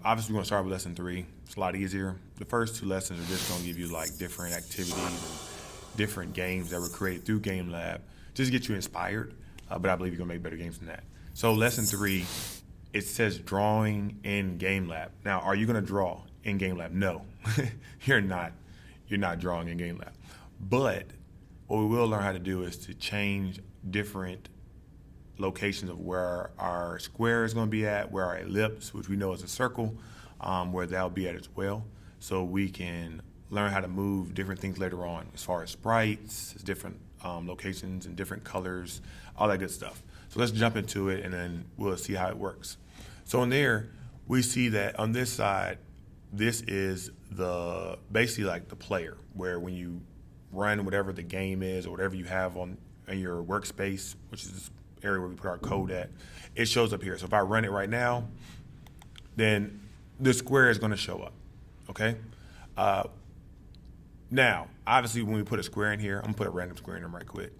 Obviously, we're going to start with lesson 3. It's a lot easier. The first 2 lessons are just going to give you like different activities and different games that were created through Game Lab just to get you inspired. But I believe you're going to make better games than that. So lesson 3, it says drawing in Game Lab. Now, are you going to draw in Game Lab? No, you're not. You're not drawing in Game Lab. But what we will learn how to do is to change different locations of where our square is going to be at, where our ellipse, which we know is a circle, where that'll be at as well. So we can learn how to move different things later on as far as sprites, different locations and different colors, all that good stuff. So let's jump into it and then we'll see how it works. So in there, we see that on this side, this is the basically like the player, where when you run whatever the game is or whatever you have on in your workspace, which is area where we put our code at, it shows up here. So if I run it right now, then the square is going to show up, okay? Now, obviously, when we put a square in here, I'm going to put a random square in there right quick.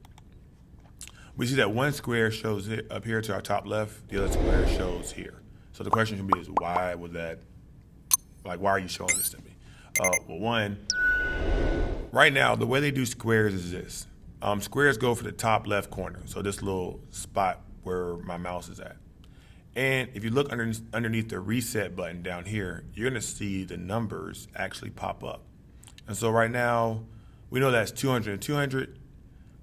We see that one square shows it up here to our top left, the other square shows here. So the question can be is why would that, like, why are you showing this to me? Well, one, right now, the way they do squares is this. Squares go for the top left corner, so this little spot where my mouse is at. And if you look underneath the reset button down here, you're going to see the numbers actually pop up. And so right now, we know that's 200 and 200,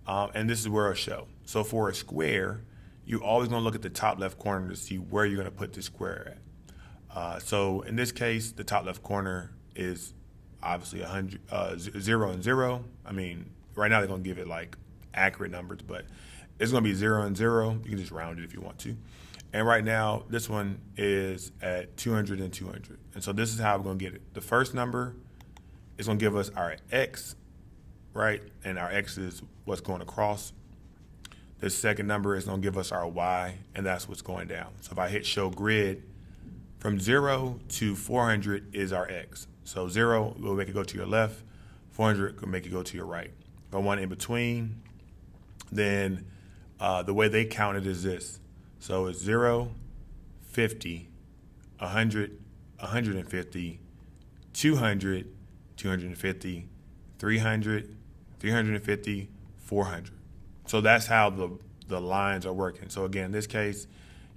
and this is where it'll show. So for a square, you're always going to look at the top left corner to see where you're going to put this square at. So in this case, the top left corner is obviously 0 and 0. I mean, right now they're going to give it like accurate numbers, but it's going to be 0 and 0. You can just round it if you want to. And right now, this one is at 200 and 200. And so this is how we're going to get it. The first number is going to give us our X, right? And our X is what's going across. The second number is going to give us our Y, and that's what's going down. So if I hit show grid, from 0 to 400 is our X. So 0 will make it go to your left. 400 will make it go to your right. If I want in between, then the way they count it is this. So it's 0, 50, 100, 150, 200, 250, 300, 350, 400. So that's how the lines are working. So again, in this case,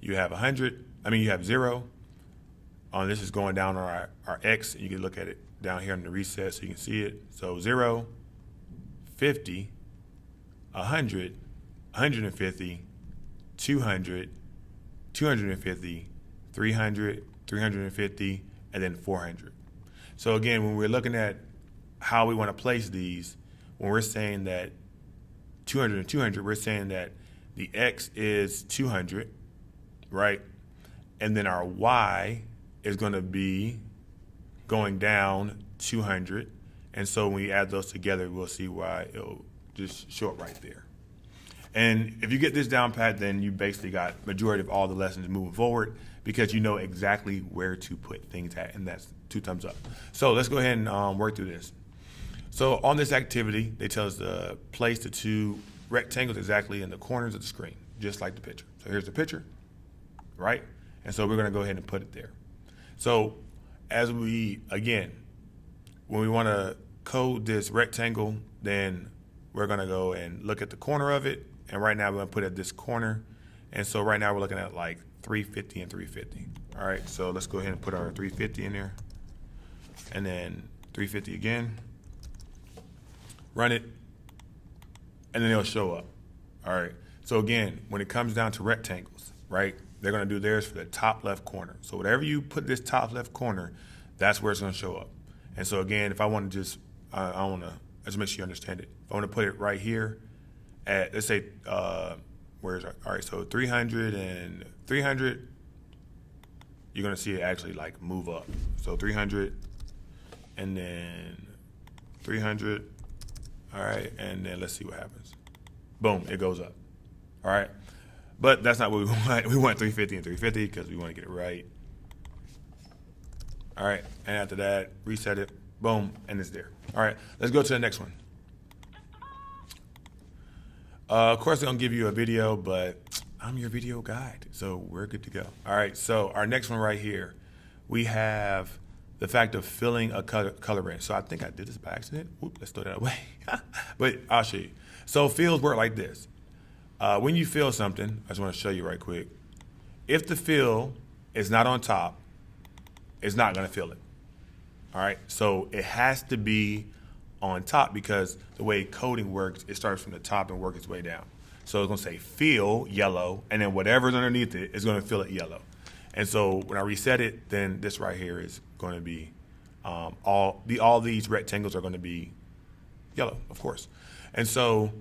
you have you have 0. This is going down on our X. You can look at it down here on the reset so you can see it. So 0, 50, 100, 150, 200, 250, 300, 350, and then 400. So again, when we're looking at how we want to place these, when we're saying that 200 and 200, we're saying that the X is 200, right? And then our Y is going to be going down 200. And so when we add those together, we'll see why it'll just show up right there. And if you get this down pat, then you basically got majority of all the lessons moving forward because you know exactly where to put things at, and that's 2 thumbs up. So let's go ahead and work through this. So on this activity, they tell us to place the 2 rectangles exactly in the corners of the screen, just like the picture. So here's the picture, right? And so we're going to go ahead and put it there. So as when we want to code this rectangle, then we're going to go and look at the corner of it. And right now we're going to put it at this corner. And so right now we're looking at like 350 and 350. All right, so let's go ahead and put our 350 in there. And then 350 again. Run it. And then it'll show up. All right, so again, when it comes down to rectangles, right, they're going to do theirs for the top left corner. So whatever you put this top left corner, that's where it's going to show up. And so again, if I want to just, I want to, let's make sure you understand it. If I want to put it right here at, let's say, where's our, all right, so 300 and 300, you're going to see it actually like move up. So 300 and then 300, all right, and then let's see what happens. Boom, it goes up, all right? But that's not what we want. We want 350 and 350 because we want to get it right. All right, and after that, reset it, boom, and it's there. All right, let's go to the next one. Of course, they're gonna give you a video, but I'm your video guide, so we're good to go. All right, so our next one right here, we have the fact of filling a color in. So I think I did this by accident. Whoop, let's throw that away. But I'll show you. So fills work like this. When you fill something, I just want to show you right quick. If the fill is not on top, it's not gonna fill it. All right, so it has to be on top because the way coding works, it starts from the top and works its way down. So it's gonna say fill yellow, and then whatever's underneath it is gonna fill it yellow. And so when I reset it, then this right here is gonna be, all these rectangles are gonna be yellow, of course. And so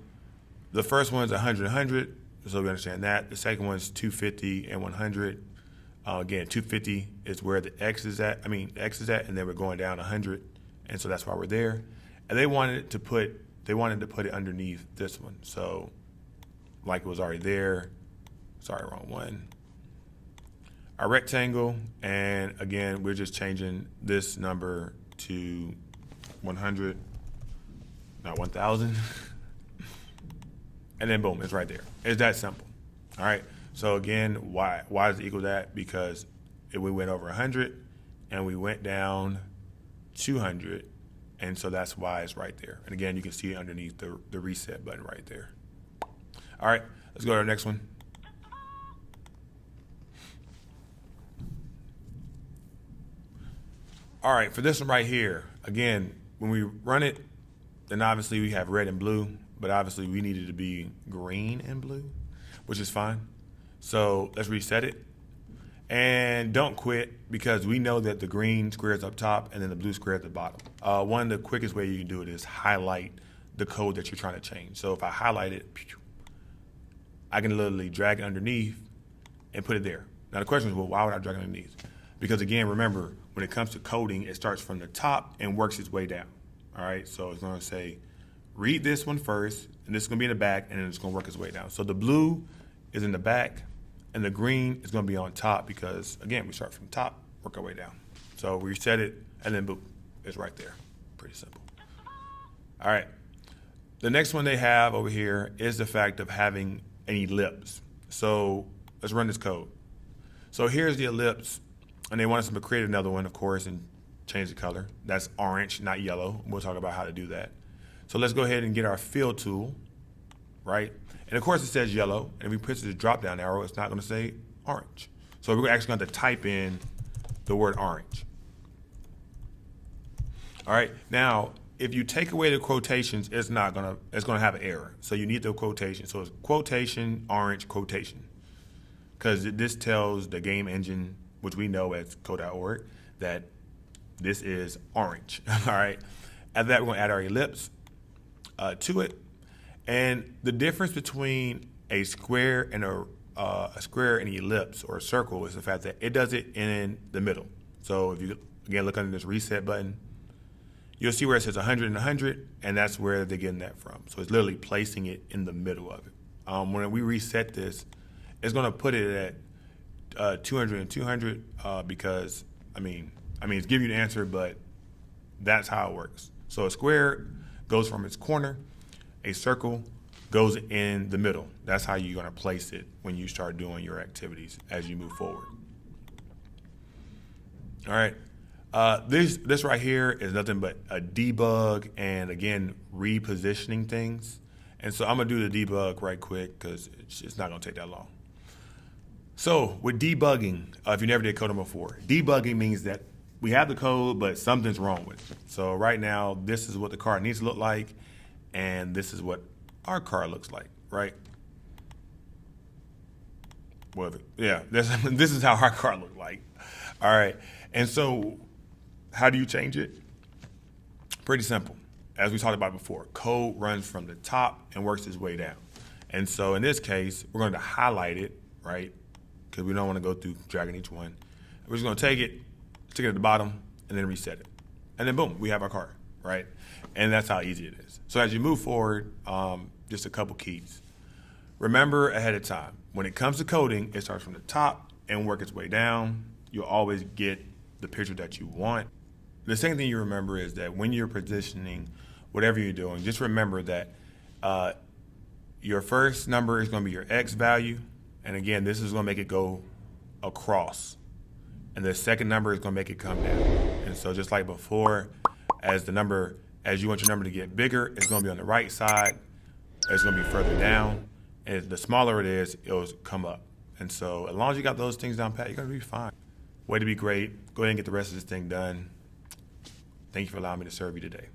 the first one's 100, 100, so we understand that. The second one's 250 and 100. Again, 250 is where the X is at, and then we're going down 100, and so that's why we're there. And they wanted to put it underneath this one. So like it was already there. Sorry, wrong one. Our rectangle, and again, we're just changing this number to 100, not 1,000. And then boom, it's right there. It's that simple. All right. So again, why does it equal that? Because if we went over 100 and we went down 200, and so that's why it's right there. And again, you can see it underneath the reset button right there. All right, let's go to our next one. All right, for this one right here, again, when we run it, then obviously we have red and blue, but obviously we need it to be green and blue, which is fine. So let's reset it. And don't quit, because we know that the green square is up top and then the blue square at the bottom. One of the quickest way you can do it is highlight the code that you're trying to change. So if I highlight it, I can literally drag it underneath and put it there. Now the question is, well, why would I drag it underneath? Because again, remember, when it comes to coding, it starts from the top and works its way down. All right, so it's gonna say, read this one first, and this is gonna be in the back, and then it's gonna work its way down. So the blue is in the back, and the green is gonna be on top because, again, we start from top, work our way down. So we reset it, and then boom, it's right there. Pretty simple. All right, the next one they have over here is the fact of having an ellipse. So let's run this code. So here's the ellipse, and they want us to create another one, of course, and change the color. That's orange, not yellow. We'll talk about how to do that. So let's go ahead and get our fill tool, right? And of course it says yellow, and if we push the drop down arrow, it's not gonna say orange. So we're actually going to type in the word orange. All right, now, if you take away the quotations, it's gonna have an error. So you need the quotation. So it's quotation, orange, quotation. Because this tells the game engine, which we know as code.org, that this is orange, all right? After that, we're gonna add our ellipse to it. And the difference between a square and an ellipse or a circle is the fact that it does it in the middle. So if you, again, look under this reset button, you'll see where it says 100 and 100, and that's where they're getting that from. So it's literally placing it in the middle of it. When we reset this, it's gonna put it at 200 and 200 because, it's giving you the answer, but that's how it works. So a square goes from its corner, a circle goes in the middle. That's how you're gonna place it when you start doing your activities as you move forward. All right, this right here is nothing but a debug and, again, repositioning things. And so I'm gonna do the debug right quick because it's not gonna take that long. So with debugging, if you never did coding before, debugging means that we have the code, but something's wrong with it. So right now, this is what the car needs to look like, and this is what our car looks like, right? Well, yeah, this is how our car looks like. All right, and so how do you change it? Pretty simple. As we talked about before, code runs from the top and works its way down. And so in this case, we're going to highlight it, right? Because we don't want to go through dragging each one. We're just going to take it, stick it at the bottom, and then reset it. And then boom, we have our car, right? And that's how easy it is. So as you move forward, just a couple keys. Remember ahead of time, when it comes to coding, it starts from the top and work its way down. You'll always get the picture that you want. The second thing you remember is that when you're positioning whatever you're doing, just remember that your first number is going to be your X value. And again, this is going to make it go across. And the second number is going to make it come down. And so just like before, as you want your number to get bigger, it's going to be on the right side. It's going to be further down. And the smaller it is, it'll come up. And so as long as you got those things down pat, you're going to be fine. Way to be great. Go ahead and get the rest of this thing done. Thank you for allowing me to serve you today.